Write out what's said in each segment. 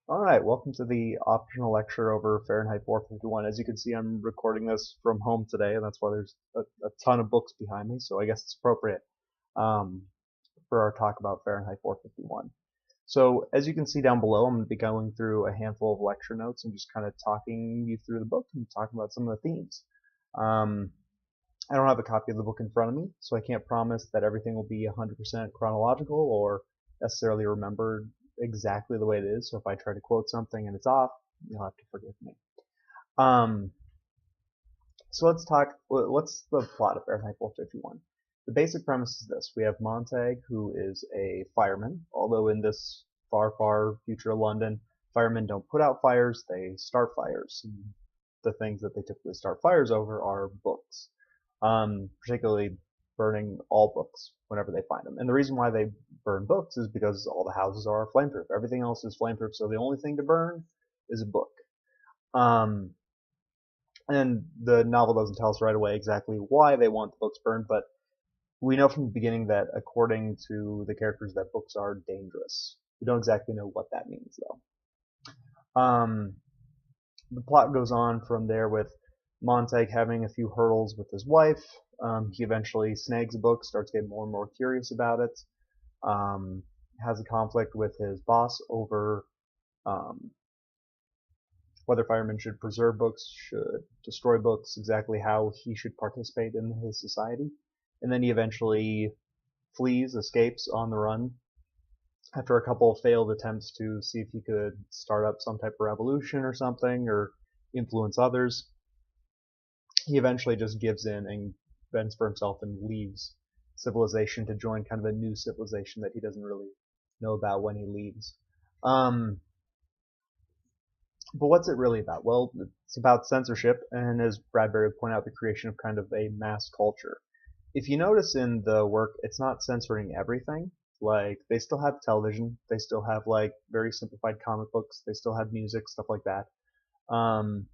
Alright, welcome to the optional lecture over Fahrenheit 451. As you can see, I'm recording this from home today, and that's why there's a ton of books behind me, so I guess it's appropriate um, for our talk about Fahrenheit 451. So, as you can see down below, I'm going to be going through a handful of lecture notes and just kind of talking you through the book and talking about some of the themes. Um, I don't have a copy of the book in front of me, so I can't promise that everything will be 100% chronological or necessarily remembered exactly the way it is. So if I try to quote something and it's off, you'll have to forgive me. Um, so let's talk. What's the plot of Fahrenheit 451? The basic premise is this: we have Montag, who is a fireman. Although in this far, far future London, firemen don't put out fires; they start fires. And the things that they typically start fires over are books, particularly burning all books whenever they find them. And the reason why they burn books is because all the houses are flameproof. Everything else is flameproof, so the only thing to burn is a book. Um, and the novel doesn't tell us right away exactly why they want the books burned, but we know from the beginning that according to the characters that books are dangerous. We don't exactly know what that means though. The plot goes on from there with Montag having a few hurdles with his wife. He eventually snags a book, starts getting more and more curious about it. Um, has a conflict with his boss over um, whether firemen should preserve books, should destroy books, exactly how he should participate in his society. And then he eventually flees, escapes on the run after a couple of failed attempts to see if he could start up some type of revolution or something or influence others. He eventually just gives in and bends for himself and leaves civilization to join kind of a new civilization that he doesn't really know about when he leaves. Um, but what's it really about? Well, it's about censorship, and as Bradbury would point out, the creation of kind of a mass culture. If you notice in the work, it's not censoring everything. Like, they still have television, they still have, like, very simplified comic books, they still have music, stuff like that. Um,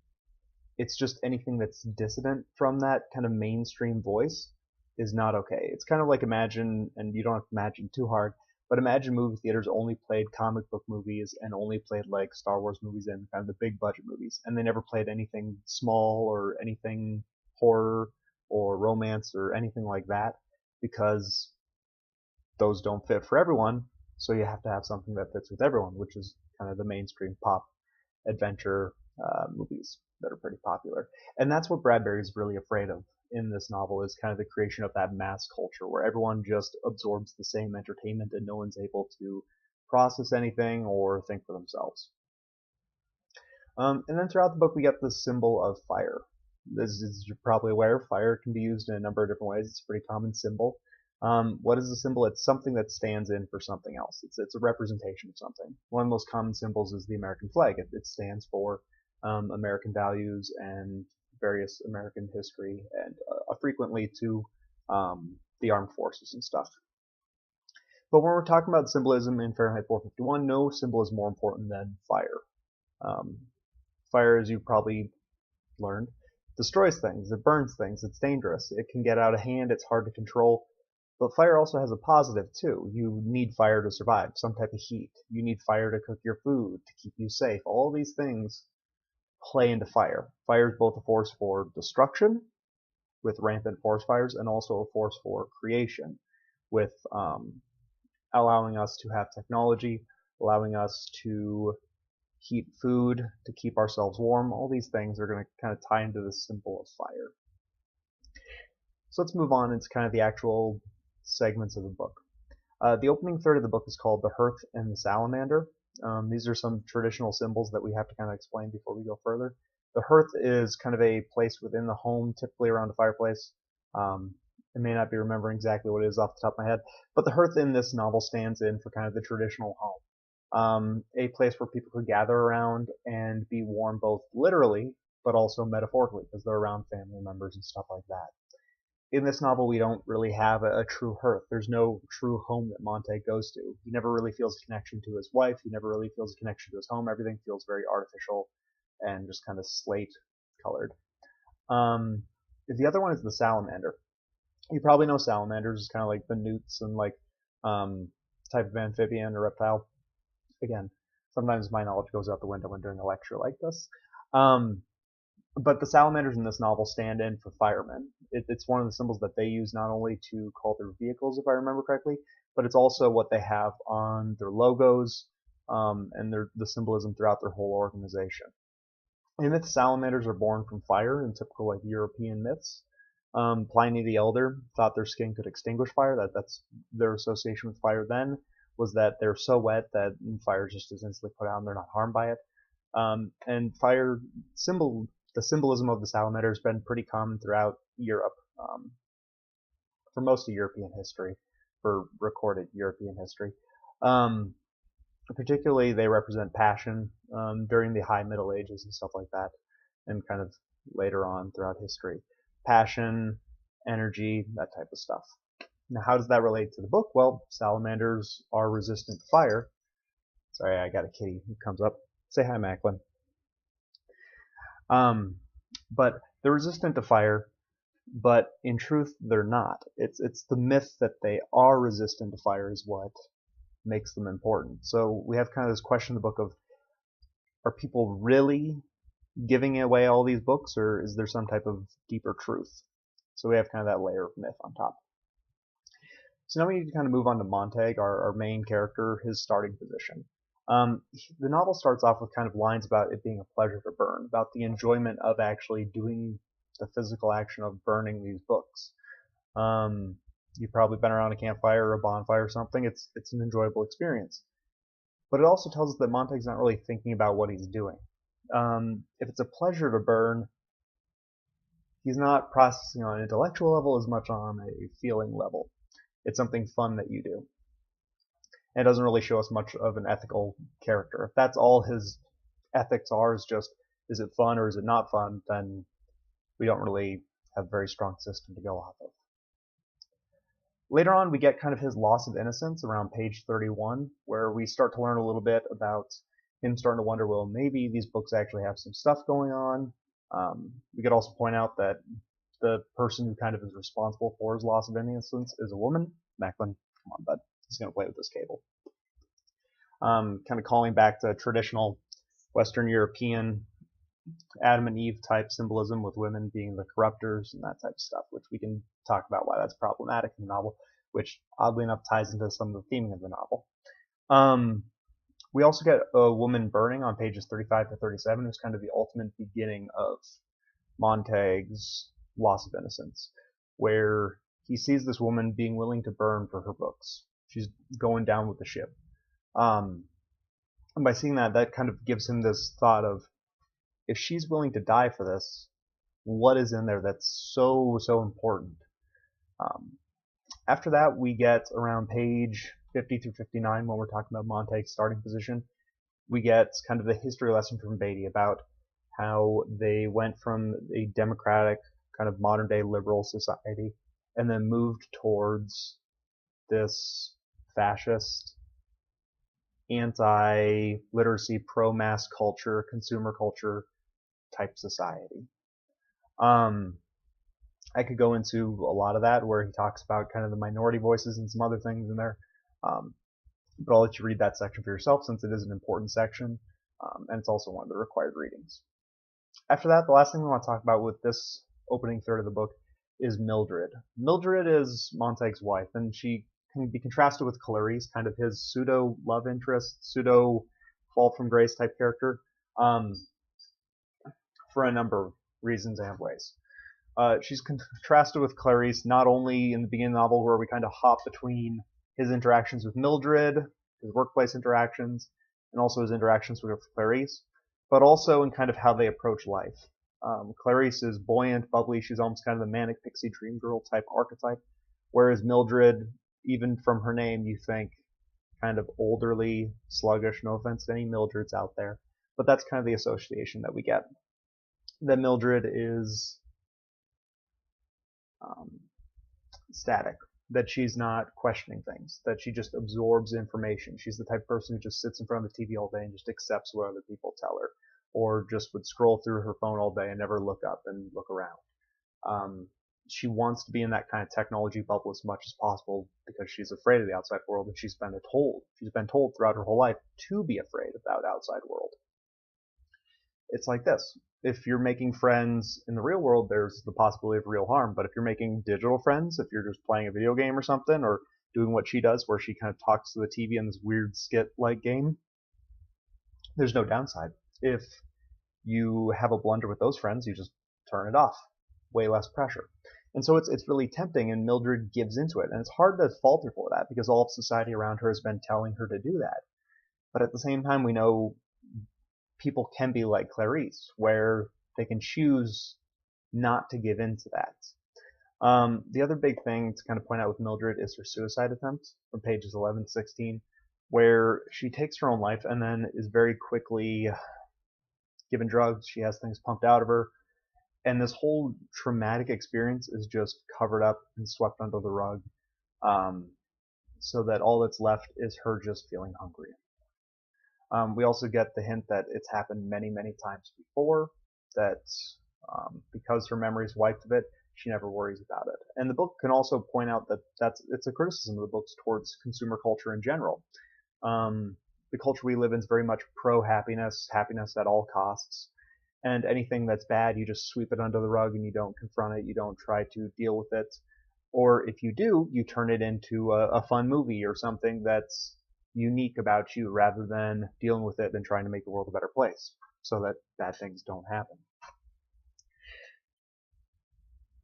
it's just anything that's dissident from that kind of mainstream voice is not okay. It's kind of like imagine, and you don't have to imagine too hard, but imagine movie theaters only played comic book movies and only played like Star Wars movies and kind of the big budget movies, and they never played anything small or anything horror or romance or anything like that because those don't fit for everyone. So you have to have something that fits with everyone, which is kind of the mainstream pop adventure movies that are pretty popular. And that's what Bradbury is really afraid of in this novel is kind of the creation of that mass culture where everyone just absorbs the same entertainment and no one's able to process anything or think for themselves. And then throughout the book, we get the symbol of fire. This is you're probably aware, fire can be used in a number of different ways. It's a pretty common symbol. What is the symbol? It's something that stands in for something else. It's a representation of something. One of the most common symbols is the American flag. It stands for American values and various American history, and frequently to the armed forces and stuff. But when we're talking about symbolism in Fahrenheit 451, no symbol is more important than fire. Um, Fire, as you probably learned, destroys things, it burns things, it's dangerous, it can get out of hand, it's hard to control. But fire also has a positive too. You need fire to survive, some type of heat. You need fire to cook your food, to keep you safe. All these things play into fire. Fire is both a force for destruction, with rampant forest fires, and also a force for creation, with allowing us to have technology, allowing us to heat food, to keep ourselves warm. All these things are going to kind of tie into the symbol of fire. So let's move on into kind of the actual segments of the book. The opening third of the book is called The Hearth and the Salamander. These are some traditional symbols that we have to kind of explain before we go further. The hearth is kind of a place within the home, typically around a fireplace. I may not be remembering exactly what it is off the top of my head, but the hearth in this novel stands in for kind of the traditional home. A place where people could gather around and be warm both literally but also metaphorically because they're around family members and stuff like that. In this novel, we don't really have a true hearth. There's no true home that Montag goes to. He never really feels a connection to his wife. He never really feels a connection to his home. Everything feels very artificial and just kind of slate colored. Um, the other one is the salamander. You probably know salamanders is kind of like the newts and like type of amphibian or reptile. Again, Sometimes my knowledge goes out the window when doing a lecture like this. Um, but the salamanders in this novel stand in for firemen. It's one of the symbols that they use not only to call their vehicles, if I remember correctly, but it's also what they have on their logos, and the symbolism throughout their whole organization. In myth, salamanders are born from fire in typical like European myths. Pliny the Elder thought their skin could extinguish fire. That's their association with fire then, was that they're so wet that fire just is instantly put out and they're not harmed by it. And fire the symbolism of the salamander has been pretty common throughout Europe, for most of European history, for recorded European history. Um, Particularly, they represent passion during the High Middle Ages and stuff like that, and kind of later on throughout history. Passion, energy, that type of stuff. Now, how does that relate to the book? Well, salamanders are resistant to fire. Sorry, I got a kitty who comes up. Say hi, Macklin. But they're resistant to fire, but in truth, they're not. It's the myth that they are resistant to fire is what makes them important. So we have kind of this question in the book of, are people really giving away all these books, or is there some type of deeper truth? So we have kind of that layer of myth on top. So now we need to kind of move on to Montag, our main character, his starting position. The novel starts off with kind of lines about it being a pleasure to burn, about the enjoyment of actually doing the physical action of burning these books. You've probably been around a campfire or a bonfire or something. It's an enjoyable experience. But it also tells us that Montag's not really thinking about what he's doing. If it's a pleasure to burn, he's not processing on an intellectual level as much on a feeling level. It's something fun that you do. And it doesn't really show us much of an ethical character. If that's all his ethics are, is just, is it fun or is it not fun, then we don't really have a very strong system to go off of. Later on, we get kind of his loss of innocence around page 31, where we start to learn a little bit about him starting to wonder, well, maybe these books actually have some stuff going on. We could also point out that the person who kind of is responsible for his loss of innocence is a woman. Macklin, come on, bud. He's going to play with this cable. Kind of calling back to traditional Western European Adam and Eve type symbolism, with women being the corruptors and that type of stuff, which we can talk about why that's problematic in the novel, which oddly enough ties into some of the theming of the novel. We also get a woman burning on pages 35 to 37, who's kind of the ultimate beginning of Montag's loss of innocence, where he sees this woman being willing to burn for her books. She's going down with the ship. And by seeing that, that kind of gives him this thought of, if she's willing to die for this, what is in there that's so important? After that, we get around page 50 through 59, when we're talking about Montag's starting position, we get kind of the history lesson from Beatty about how they went from a democratic kind of modern day liberal society and then moved towards this fascist, anti-literacy, pro-mass culture, consumer culture type society. I could go into a lot of that, where he talks about kind of the minority voices and some other things in there. But I'll let you read that section for yourself, since it is an important section, and it's also one of the required readings. After that, the last thing we want to talk about with this opening third of the book is Mildred. Mildred is Montag's wife, and she can be contrasted with Clarisse, kind of his pseudo love interest, pseudo fall from grace type character, for a number of reasons and ways. She's contrasted with Clarisse not only in the beginning of the novel, where we kind of hop between his interactions with Mildred, his workplace interactions, and also his interactions with Clarisse, but also in kind of how they approach life. Clarisse is buoyant, bubbly, she's almost kind of the manic pixie dream girl type archetype, whereas Mildred, even from her name, you think kind of olderly, sluggish. No offense to any Mildreds out there, but that's kind of the association that we get. That Mildred is static, that she's not questioning things, that she just absorbs information. She's the type of person who just sits in front of the TV all day and just accepts what other people tell her, or just would scroll through her phone all day and never look up and look around. she wants to be in that kind of technology bubble as much as possible because she's afraid of the outside world, and she's been told throughout her whole life to be afraid of that outside world. It's like this. If you're making friends in the real world, there's the possibility of real harm. But if you're making digital friends, if you're just playing a video game or something, or doing what she does, where she kind of talks to the TV in this weird skit-like game, there's no downside. If you have a blunder with those friends, you just turn it off. Way less pressure. And so it's really tempting, and Mildred gives into it. And it's hard to fault her for that, because all of society around her has been telling her to do that. But at the same time, we know people can be like Clarice, where they can choose not to give in to that. The other big thing to kind of point out with Mildred is her suicide attempt from pages 11 to 16, where she takes her own life and then is very quickly given drugs. She has things pumped out of her. And this whole traumatic experience is just covered up and swept under the rug, so that all that's left is her just feeling hungry. We also get the hint that it's happened many, many times before, that because her memory's wiped of it, she never worries about it. And the book can also point out that it's a criticism of the books towards consumer culture in general. The culture we live in is very much pro-happiness, happiness at all costs. And anything that's bad, you just sweep it under the rug and you don't confront it, you don't try to deal with it. Or if you do, you turn it into a fun movie or something that's unique about you, rather than dealing with it and trying to make the world a better place so that bad things don't happen.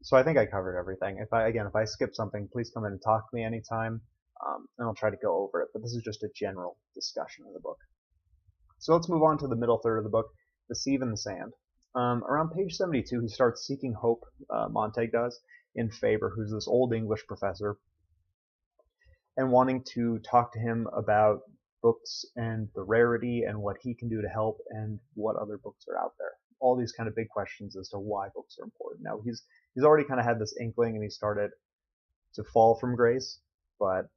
So I think I covered everything. If I skip something, please come in and talk to me anytime, and I'll try to go over it. But this is just a general discussion of the book. So let's move on to the middle third of the book, The Sieve in the Sand. Around page 72, he starts seeking hope, Montague does, in Faber, who's this old English professor, and wanting to talk to him about books and the rarity and what he can do to help and what other books are out there. All these kind of big questions as to why books are important. Now, he's already kind of had this inkling, and he started to fall from grace, but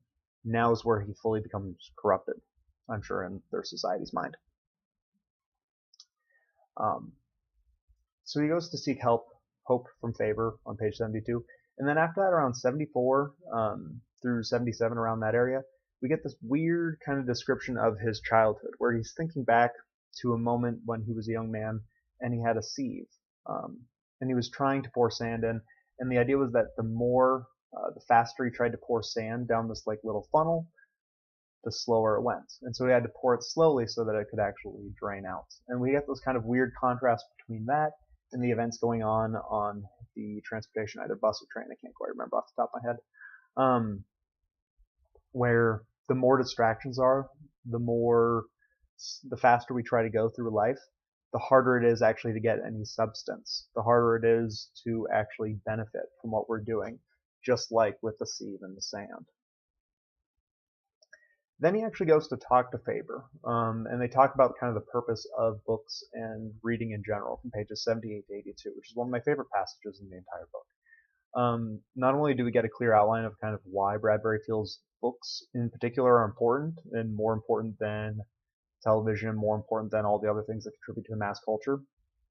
now is where he fully becomes corrupted, I'm sure, in their society's mind. So he goes to seek hope from Faber on page 72. And then after that, around 74 through 77, around that area, we get this weird kind of description of his childhood, where he's thinking back to a moment when he was a young man and he had a sieve. And he was trying to pour sand in. And the idea was that the faster he tried to pour sand down this like little funnel, the slower it went. And so he had to pour it slowly so that it could actually drain out. And we get this kind of weird contrast between that and the events going on the transportation, either bus or train, I can't quite remember off the top of my head, where the more distractions are, the faster we try to go through life, the harder it is actually to get any substance, the harder it is to actually benefit from what we're doing, just like with the sieve and the sand. Then he actually goes to talk to Faber, and they talk about kind of the purpose of books and reading in general from pages 78 to 82, which is one of my favorite passages in the entire book. Not only do we get a clear outline of kind of why Bradbury feels books in particular are important, and more important than television, more important than all the other things that contribute to mass culture,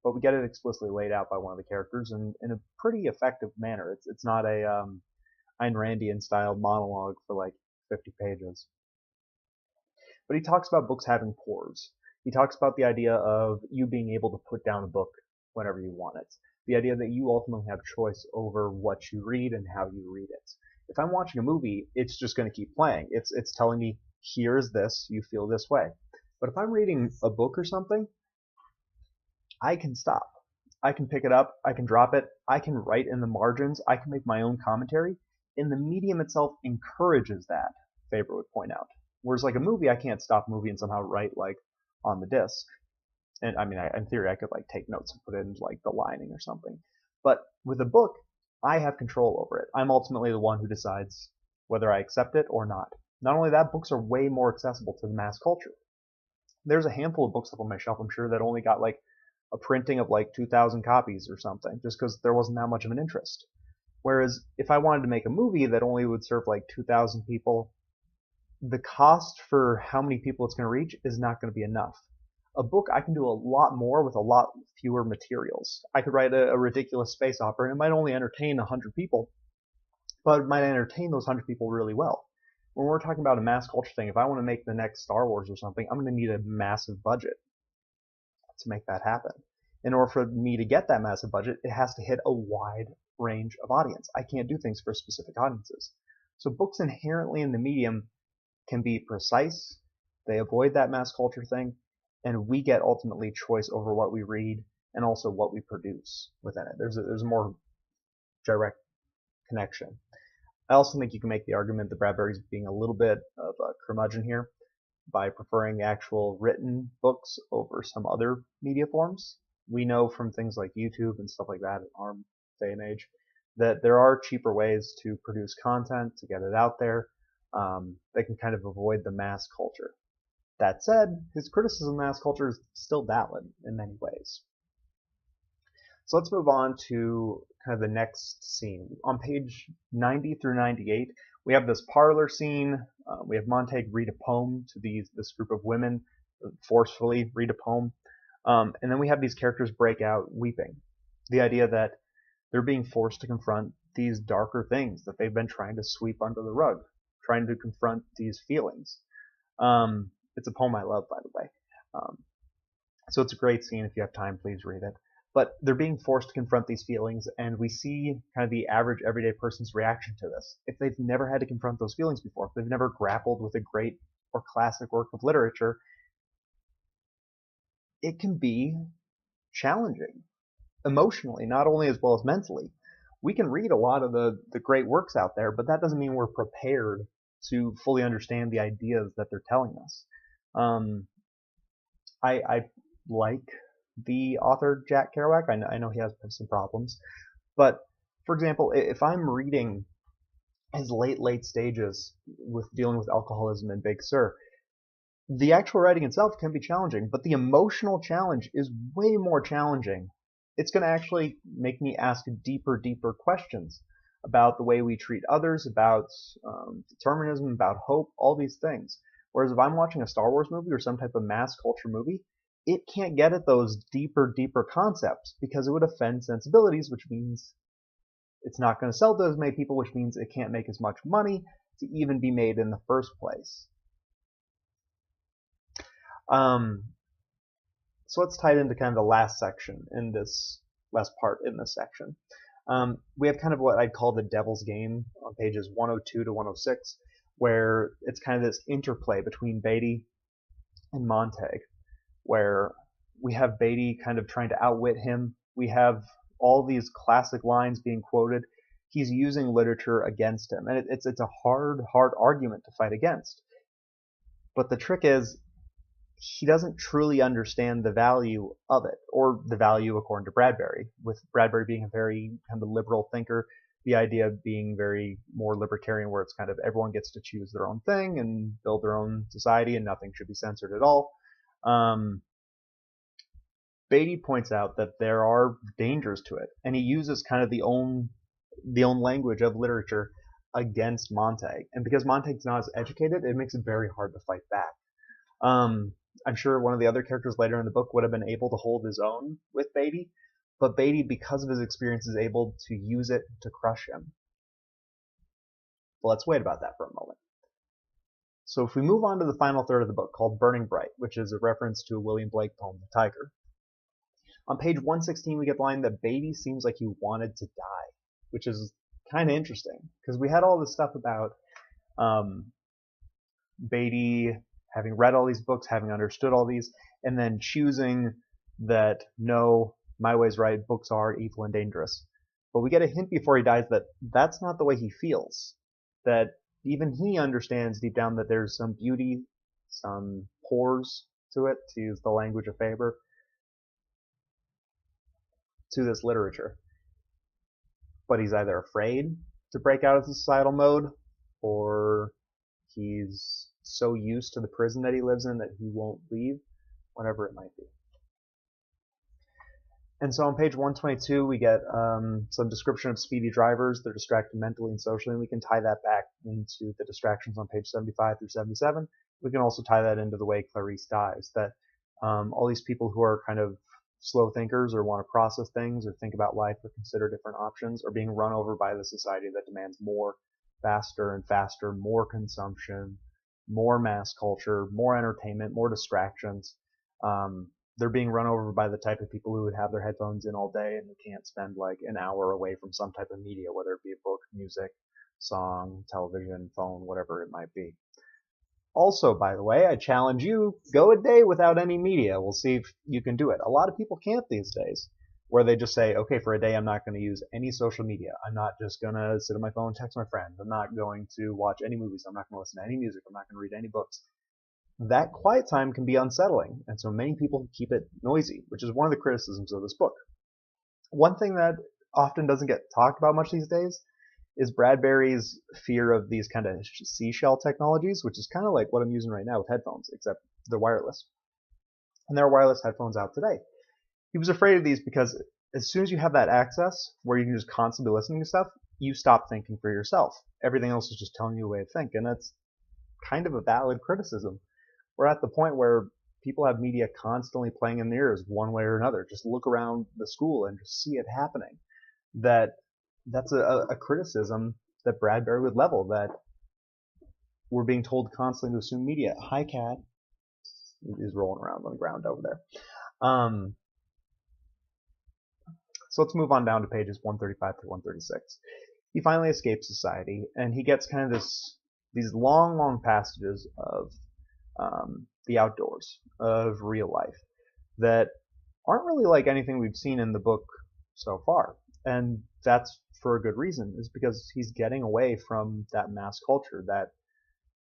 but we get it explicitly laid out by one of the characters in a pretty effective manner. It's not a Ayn Randian styled monologue for like 50 pages. But he talks about books having pores. He talks about the idea of you being able to put down a book whenever you want it. The idea that you ultimately have choice over what you read and how you read it. If I'm watching a movie, it's just going to keep playing. It's telling me, here's this, you feel this way. But if I'm reading a book or something, I can stop. I can pick it up, I can drop it, I can write in the margins, I can make my own commentary, and the medium itself encourages that, Faber would point out. Whereas like a movie, I can't stop a movie and somehow write like on the disc. And I mean, in theory, I could like take notes and put it into like the lining or something. But with a book, I have control over it. I'm ultimately the one who decides whether I accept it or not. Not only that, books are way more accessible to the mass culture. There's a handful of books up on my shelf, I'm sure, that only got like a printing of like 2,000 copies or something, just because there wasn't that much of an interest. Whereas if I wanted to make a movie that only would serve like 2,000 people, the cost for how many people it's going to reach is not going to be enough. A book, I can do a lot more with a lot fewer materials. I could write a ridiculous space opera and it might only entertain 100 people, but it might entertain those 100 people really well. When we're talking about a mass culture thing, if I want to make the next Star Wars or something, I'm going to need a massive budget to make that happen. In order for me to get that massive budget, it has to hit a wide range of audience. I can't do things for specific audiences. So books inherently in the medium can be precise, they avoid that mass culture thing, and we get ultimately choice over what we read and also what we produce within it. There's a more direct connection. I also think you can make the argument that Bradbury's being a little bit of a curmudgeon here by preferring the actual written books over some other media forms. We know from things like YouTube and stuff like that in our day and age that there are cheaper ways to produce content, to get it out there. They can kind of avoid the mass culture. That said, his criticism of mass culture is still valid in many ways. So let's move on to kind of the next scene. On page 90 through 98, we have this parlor scene. We have Montague read a poem to this group of women, forcefully read a poem. And then we have these characters break out weeping. The idea that they're being forced to confront these darker things that they've been trying to sweep under the rug, trying to confront these feelings. It's a poem I love, by the way. So it's a great scene. If you have time, please read it. But they're being forced to confront these feelings, and we see kind of the average everyday person's reaction to this. If they've never had to confront those feelings before, if they've never grappled with a great or classic work of literature, it can be challenging emotionally, not only as well as mentally. We can read a lot of the great works out there, but that doesn't mean we're prepared to fully understand the ideas that they're telling us. I like the author Jack Kerouac. I know he has some problems, but for example, if I'm reading his late stages with dealing with alcoholism in Big Sur, the actual writing itself can be challenging, but the emotional challenge is way more challenging. It's going to actually make me ask deeper questions about the way we treat others, about determinism, about hope, all these things. Whereas if I'm watching a Star Wars movie or some type of mass culture movie, it can't get at those deeper concepts because it would offend sensibilities, which means it's not going to sell to as many people, which means it can't make as much money to even be made in the first place. So let's tie it into kind of the last section in this last part in this section. We have kind of what I'd call the devil's game on pages 102 to 106, where it's kind of this interplay between Beatty and Montague, where we have Beatty kind of trying to outwit him. We have all these classic lines being quoted. He's using literature against him, and it's a hard argument to fight against. But the trick is, he doesn't truly understand the value of it, or the value according to Bradbury, with Bradbury being a very kind of liberal thinker, the idea of being very more libertarian, where it's kind of everyone gets to choose their own thing and build their own society and nothing should be censored at all. Beatty points out that there are dangers to it, and he uses kind of the own language of literature against Montague. And because Montague's not as educated, it makes it very hard to fight back. I'm sure one of the other characters later in the book would have been able to hold his own with Beatty, but Beatty, because of his experience, is able to use it to crush him. But let's wait about that for a moment. So if we move on to the final third of the book, called Burning Bright, which is a reference to a William Blake poem, The Tiger. On page 116, we get the line that Beatty seems like he wanted to die, which is kind of interesting, because we had all this stuff about Beatty having read all these books, having understood all these, and then choosing that, no, my way's right, books are evil and dangerous. But we get a hint before he dies that that's not the way he feels. That even he understands deep down that there's some beauty, some pores to it, to use the language of Faber, to this literature. But he's either afraid to break out of the societal mode, or he's so used to the prison that he lives in that he won't leave, whatever it might be. And so on page 122, we get some description of speedy drivers. They're distracted mentally and socially, and we can tie that back into the distractions on page 75 through 77. We can also tie that into the way Clarice dies, that All these people who are kind of slow thinkers or want to process things or think about life or consider different options are being run over by the society that demands more, faster and faster, more consumption, more mass culture, more entertainment, more distractions. They're being run over by the type of people who would have their headphones in all day and who can't spend like an hour away from some type of media, whether it be a book, music, song, television, phone, whatever it might be. Also, by the way, I challenge you, go a day without any media. We'll see if you can do it. A lot of people can't these days, where they just say, okay, for a day I'm not going to use any social media. I'm not just going to sit on my phone and text my friends. I'm not going to watch any movies. I'm not going to listen to any music. I'm not going to read any books. That quiet time can be unsettling, and so many people keep it noisy, which is one of the criticisms of this book. One thing that often doesn't get talked about much these days is Bradbury's fear of these kind of seashell technologies, which is kind of like what I'm using right now with headphones, except they're wireless. And there are wireless headphones out today. He was afraid of these because as soon as you have that access where you can just constantly listening to stuff, you stop thinking for yourself. Everything else is just telling you a way to think, and that's kind of a valid criticism. We're at the point where people have media constantly playing in their ears one way or another. Just look around the school and just see it happening. That's a criticism that Bradbury would level, that we're being told constantly to assume media. Hi, cat. He's rolling around on the ground over there. So let's move on down to pages 135 through 136. He finally escapes society, and he gets kind of these long passages of the outdoors, of real life, that aren't really like anything we've seen in the book so far. And that's for a good reason, is because he's getting away from that mass culture, that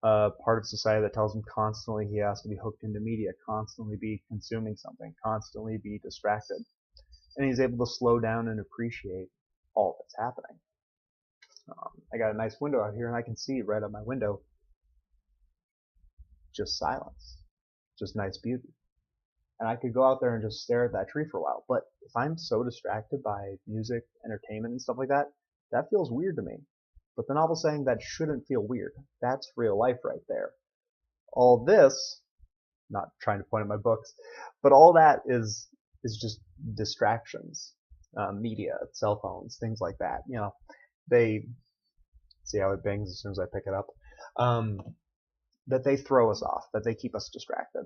part of society that tells him constantly he has to be hooked into media, constantly be consuming something, constantly be distracted. And he's able to slow down and appreciate all that's happening. I got a nice window out here, and I can see right out my window just silence, just nice beauty. And I could go out there and just stare at that tree for a while. But if I'm so distracted by music, entertainment, and stuff like that, that feels weird to me. But the novel's saying that shouldn't feel weird. That's real life right there. All this, not trying to point at my books, but all that is just distractions. Media, cell phones, things like that. You know, they see how it bangs as soon as I pick it up. That they throw us off, that they keep us distracted.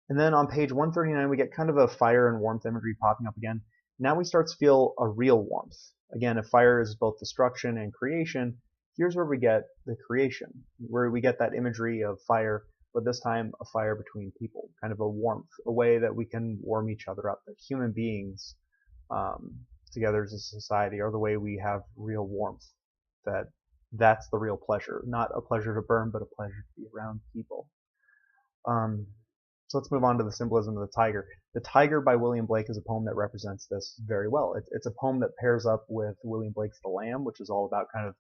And then on page 139, we get kind of a fire and warmth imagery popping up again. Now we start to feel a real warmth. Again, if fire is both destruction and creation, here's where we get the creation, where we get that imagery of fire, but this time a fire between people, kind of a warmth, a way that we can warm each other up, that human beings together as a society are the way we have real warmth, that's the real pleasure, not a pleasure to burn, but a pleasure to be around people. So let's move on to the symbolism of the tiger. The Tiger by William Blake is a poem that represents this very well. It's a poem that pairs up with William Blake's The Lamb, which is all about kind of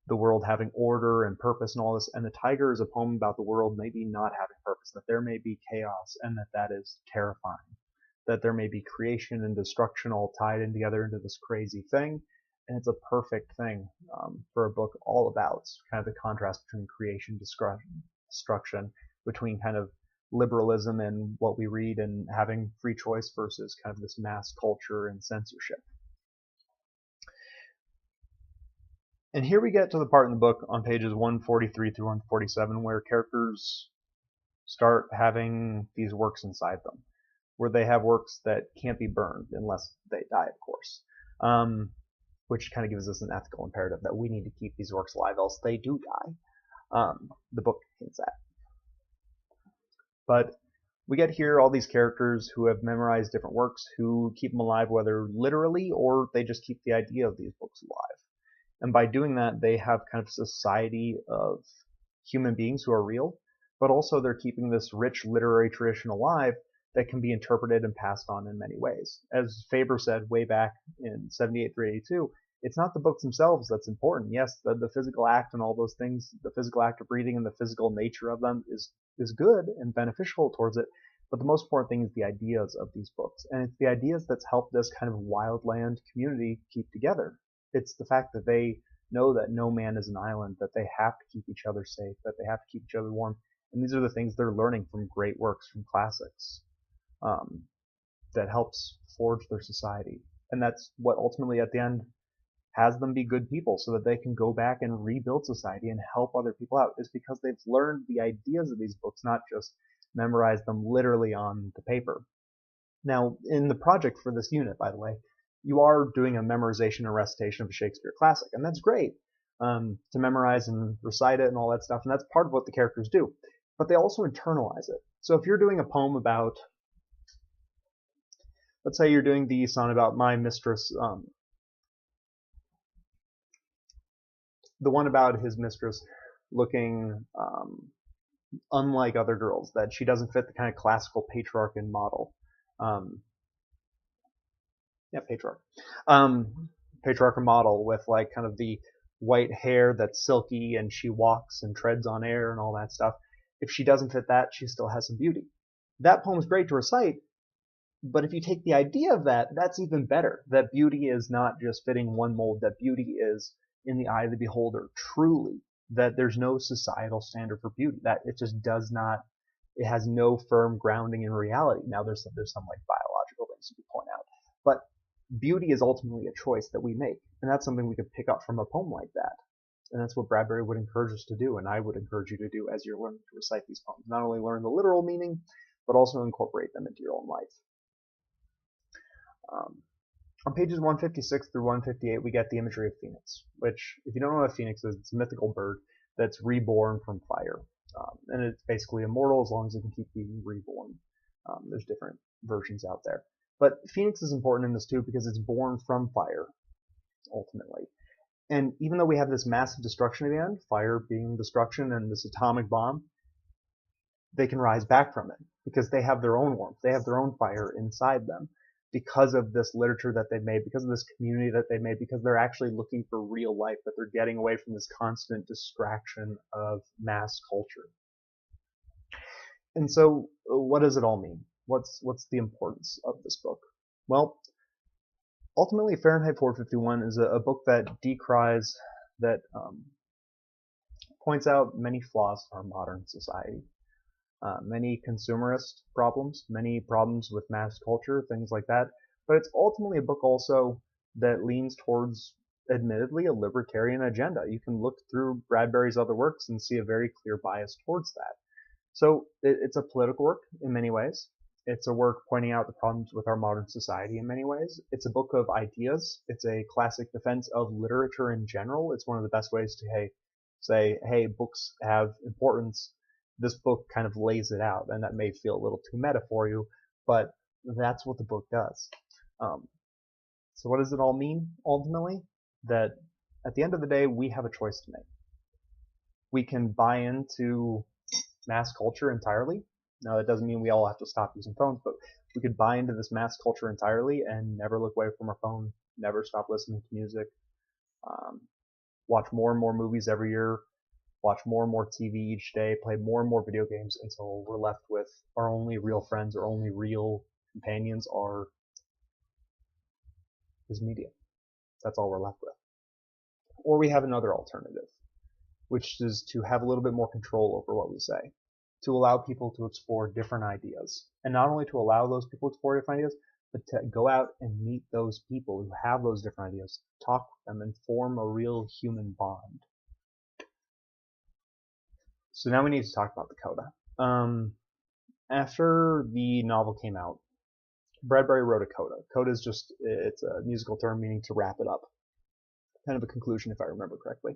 the world having order and purpose and all this. And the Tiger is a poem about the world maybe not having purpose, that there may be chaos and that is terrifying, that there may be creation and destruction all tied in together into this crazy thing. And it's a perfect thing for a book all about kind of the contrast between creation, destruction, between kind of liberalism and what we read and having free choice versus kind of this mass culture and censorship. And here we get to the part in the book on pages 143 through 147 where characters start having these works inside them, where they have works that can't be burned unless they die, of course, which kind of gives us an ethical imperative that we need to keep these works alive, else they do die. The book hints at. But we get here all these characters who have memorized different works, who keep them alive whether literally or they just keep the idea of these books alive. And by doing that, they have kind of a society of human beings who are real, but also they're keeping this rich literary tradition alive that can be interpreted and passed on in many ways. As Faber said way back in 78 through 82, it's not the books themselves that's important. Yes, the physical act and all those things, the physical act of reading and the physical nature of them is good and beneficial towards it, but the most important thing is the ideas of these books. And it's the ideas that's helped this kind of wildland community keep together. It's the fact that they know that no man is an island, that they have to keep each other safe, that they have to keep each other warm, And these are the things they're learning from great works, from classics, um, that helps forge their society. And that's what ultimately at the end has them be good people so that they can go back and rebuild society and help other people out, is because they've learned the ideas of these books, not just memorize them literally on the paper. Now, in the project for this unit, by the way, you are doing a memorization and recitation of a Shakespeare classic, and that's great, to memorize and recite it and all that stuff, and that's part of what the characters do. But they also internalize it. So if you're doing a poem about, let's say you're doing the sonnet about my mistress, the one about his mistress looking unlike other girls, that she doesn't fit the kind of classical patriarchan model. Um, yeah, patriarch. Patriarchal model with like kind of the white hair that's silky and she walks and treads on air and all that stuff. If she doesn't fit that, she still has some beauty. That poem's great to recite, but if you take the idea of that, that's even better. That beauty is not just fitting one mold, that beauty is in the eye of the beholder, truly. That there's no societal standard for beauty. That it just does not, it has no firm grounding in reality. Now there's some like biological things you could point out, but beauty is ultimately a choice that we make, and that's something we could pick up from a poem like that. And that's what Bradbury would encourage us to do, and I would encourage you to do as you're learning to recite these poems. Not only learn the literal meaning, but also incorporate them into your own life. On pages 156 through 158, we get the imagery of Phoenix, which, if you don't know what a Phoenix is, it's a mythical bird that's reborn from fire. And it's basically immortal as long as it can keep being reborn. There's different versions out there. But Phoenix is important in this too because it's born from fire, ultimately. And even though we have this massive destruction at the end, fire being destruction and this atomic bomb, they can rise back from it because they have their own warmth. They have their own fire inside them because of this literature that they've made, because of this community that they've made, because they're actually looking for real life, that they're getting away from this constant distraction of mass culture. And so what does it all mean? What's the importance of this book? Well, ultimately, Fahrenheit 451 is a book that decries, that points out many flaws in our modern society. Many consumerist problems, many problems with mass culture, things like that. But it's ultimately a book also that leans towards, admittedly, a libertarian agenda. You can look through Bradbury's other works and see a very clear bias towards that. So it's a political work in many ways. It's a work pointing out the problems with our modern society in many ways. It's a book of ideas. It's a classic defense of literature in general. It's one of the best ways to say, hey, books have importance. This book kind of lays it out, and that may feel a little too meta for you, but that's what the book does. So what does it all mean, ultimately? That at the end of the day, we have a choice to make. We can buy into mass culture entirely. Now, that doesn't mean we all have to stop using phones, but we could buy into this mass culture entirely and never look away from our phone, never stop listening to music, watch more and more movies every year, watch more and more TV each day, play more and more video games until we're left with our only real friends, our only real companions is media. That's all we're left with. Or we have another alternative, which is to have a little bit more control over what we say, to allow people to explore different ideas. And not only to allow those people to explore different ideas, but to go out and meet those people who have those different ideas, talk with them, and form a real human bond. So now we need to talk about the coda. After the novel came out, Bradbury wrote a coda. Coda is just, it's a musical term meaning to wrap it up. Kind of a conclusion, if I remember correctly.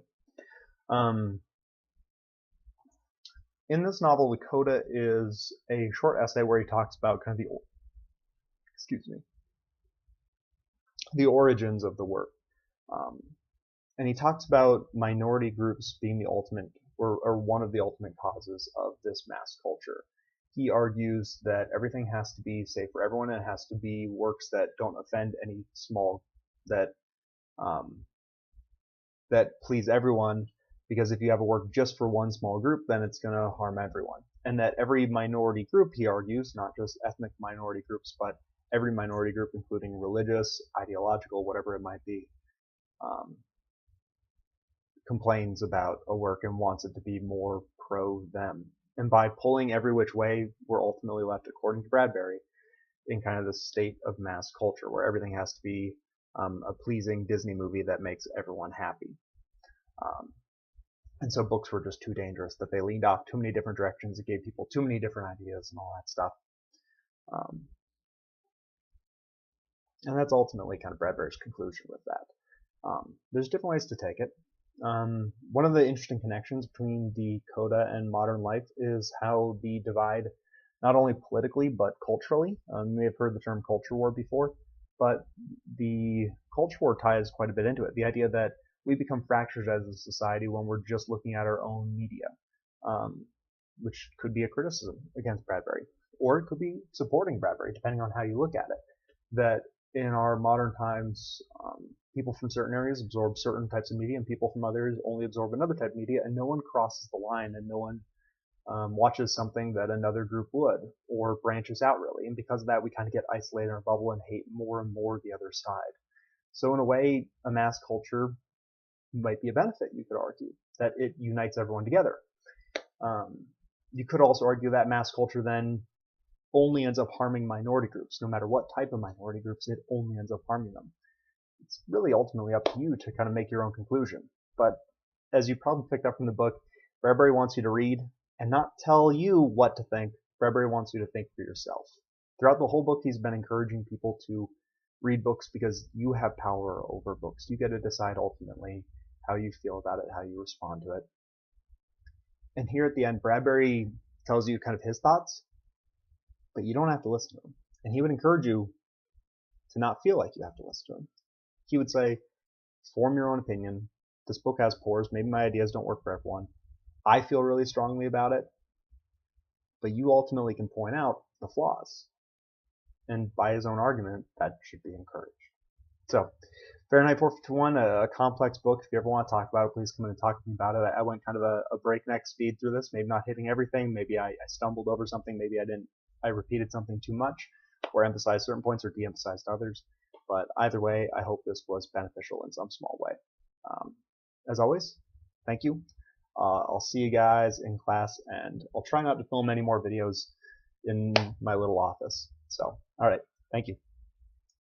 In this novel, the coda is a short essay where he talks about kind of the origins of the work. And he talks about minority groups being the ultimate, or one of the ultimate causes of this mass culture. He argues that everything has to be safe for everyone, and it has to be works that don't offend any small, that please everyone, because if you have a work just for one small group, then it's going to harm everyone. And that every minority group, he argues, not just ethnic minority groups, but every minority group, including religious, ideological, whatever it might be, complains about a work and wants it to be more pro them. And by pulling every which way, we're ultimately left, according to Bradbury, in kind of this state of mass culture where everything has to be a pleasing Disney movie that makes everyone happy. Um, and so books were just too dangerous, that they leaned off too many different directions, it gave people too many different ideas and all that stuff. Um, and that's ultimately kind of Bradbury's conclusion with that. There's different ways to take it. One of the interesting connections between the Coda and modern life is how the divide, not only politically but culturally, you may have heard the term culture war before, but the culture war ties quite a bit into it. The idea that we become fractured as a society when we're just looking at our own media, which could be a criticism against Bradbury, or it could be supporting Bradbury, depending on how you look at it. That in our modern times, people from certain areas absorb certain types of media, and people from others only absorb another type of media, and no one crosses the line, and no one watches something that another group would, or branches out really. And because of that, we kind of get isolated in our bubble and hate more and more the other side. So in a way, a mass culture might be a benefit, you could argue, that it unites everyone together. You could also argue that mass culture then only ends up harming minority groups. No matter what type of minority groups, it only ends up harming them. It's really ultimately up to you to kind of make your own conclusion. But as you probably picked up from the book, Bradbury wants you to read and not tell you what to think. Bradbury wants you to think for yourself. Throughout the whole book, he's been encouraging people to read books because you have power over books. You get to decide ultimately how you feel about it, how you respond to it. And here at the end, Bradbury tells you kind of his thoughts, but you don't have to listen to him. And he would encourage you to not feel like you have to listen to him. He would say, form your own opinion. This book has pores. Maybe my ideas don't work for everyone. I feel really strongly about it, but you ultimately can point out the flaws. And by his own argument, that should be encouraged. So, Fahrenheit 451, a complex book. If you ever want to talk about it, please come in and talk to me about it. I went kind of a breakneck speed through this, maybe not hitting everything. Maybe I stumbled over something. Maybe I repeated something too much, or emphasized certain points or de-emphasized others. But either way, I hope this was beneficial in some small way. As always, thank you. I'll see you guys in class, and I'll try not to film any more videos in my little office. So, alright, thank you.